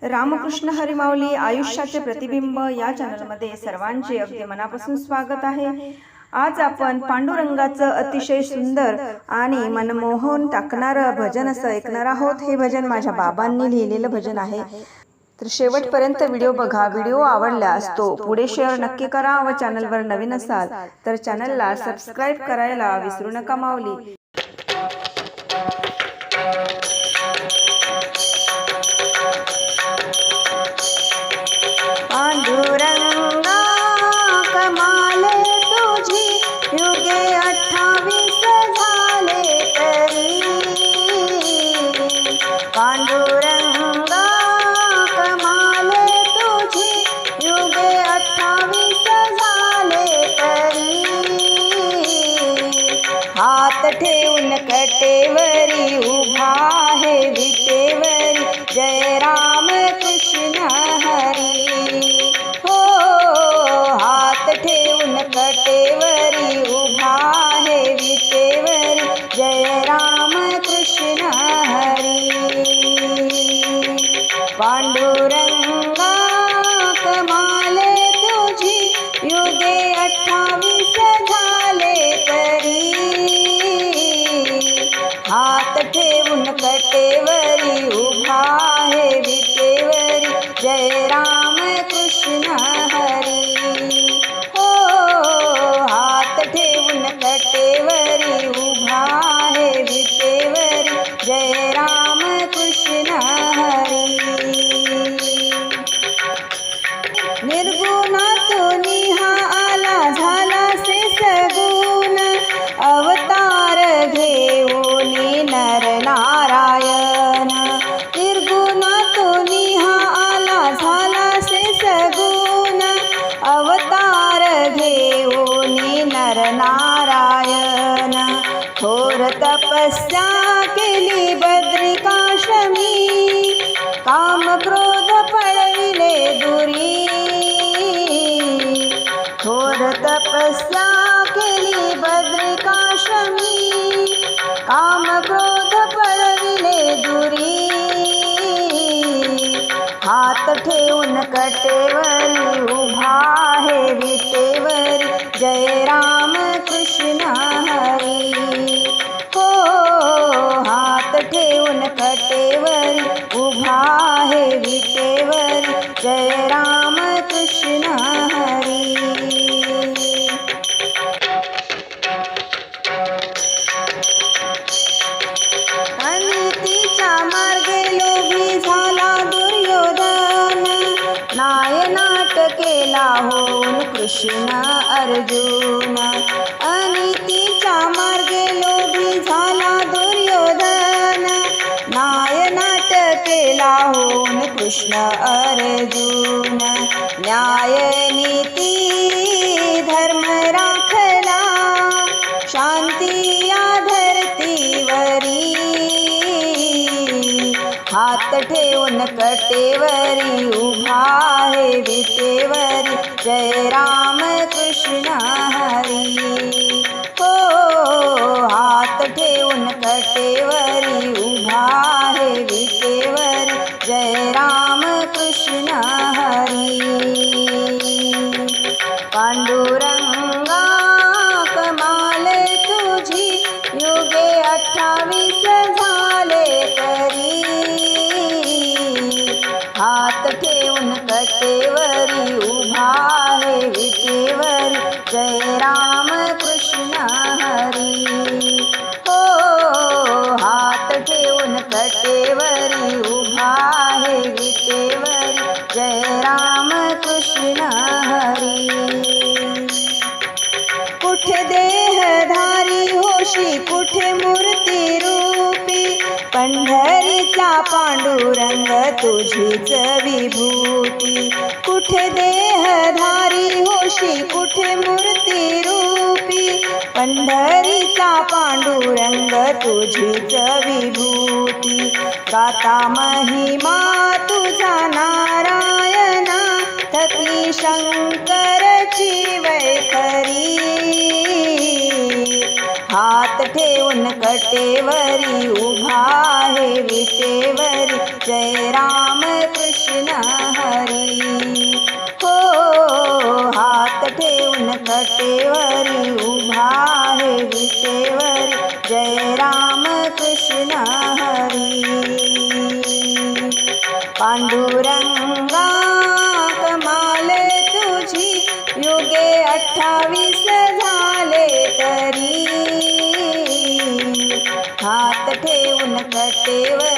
रामकृष्ण हरी माऊली आयुष्याचे प्रतिबिंब या चॅनलमध्ये सर्वांचे अगदी मनापासून स्वागत आहे। आज आपण पांडुरंगाचं अतिशय सुंदर आणि मनमोहन टाकणारं भजन असं ऐकणार आहोत। हे भजन माझ्या बाबांनी लिहिलेलं भजन आहे, तर शेवटपर्यंत व्हिडिओ बघा। व्हिडिओ आवडल्यास तो पुढे शेअर नक्की करा व चॅनलवर नवीन असाल तर चॅनलला सबस्क्राईब करायला विसरू नका माऊली। पांडुरंगा कमाल तुझी युगे 28 झाले तरी, पांडुरंगा कमाल तुझी युगे 28 झाले तरी, हात ठेवून कटेवरी उभा आहे विटेवरी जय राम कृष्ण हरी। हो हात ठेवून कटेवरी उभा आहे विटेवरी जय राम कृष्ण हरी। पांडुरंगा कमाल तुझी युगे 28 झाले तरी, हात ठेवून कटेवरी उभा आहे विटेवरी जय राम कृष्ण हरी। हो हात ठेवून कटेवरी उभा आहे विटेवरी जय राम कृष्ण हरी। निर्गुणातून हा आला झाला से सगुण, अवतार घेऊन नर नारायण। निर्गुणातून हा आला झाला से सगुण, अवतार घेऊन नर नारायण। थोर तपस्या केली बद्रिकाश्रमी, काम क्रोध पळविले दुरी। थोर तपस्या केली बद्रिकाश्रमी, काम क्रोध पळविले दुरी। हात ठेवून कटेवरी उभा आहे विटेवरी जय राम कृष्ण हरी। हो हात ठेवून कटेवरी उभा आहे विटेवरी जय राम कृष्ण हरी। अनितीच्या मार्गे लोभी झाला दुर्योधन, नायनाट केला होऊन कृष्ण अर्जुन। अनितीच्या मार्गे लोभी झाला दुर्योधन, नायनाट केला होऊन कृष्ण अर्जुन। न्याय नीती धर्म राखला, शांती या धरतीवरी। हात ठेवून कटेवरी उभा आहे विटेवरी जय राम कृष्ण हरी। हो हात ठेवून कटेवरी उभा आहे विटेवरी जय राम कृष्ण हरी। पांडुरंगा कमाल तुझी युगे 28 झाले तरी, हात ठेवून कटेवरी उभा आहे विटेवरी जय राम कृष्ण हरी। हो हात ठेवून कटेवरी उभा आहे विटेवरी जय राम कृष्ण हरी। कुठे देहधारी होशी कुठे मूर्ती रूपी, पंढरीचा पांडुरंग तुझीच विभूती। कुठे देहधारी होशी कुठे मूर्ती रूपी, पंढरीचा पांडुरंग तुझीच विभूती। गाता महिमा तुझा नारायणा, थकली शंकरची वैखरी। हात ठेवून कटेवरी उभा आहे विटेवरी जय राम कृष्ण पांडुरंगा कमाले तुझी, युगे 28 झाले तरी, हात ठेवून कटेवर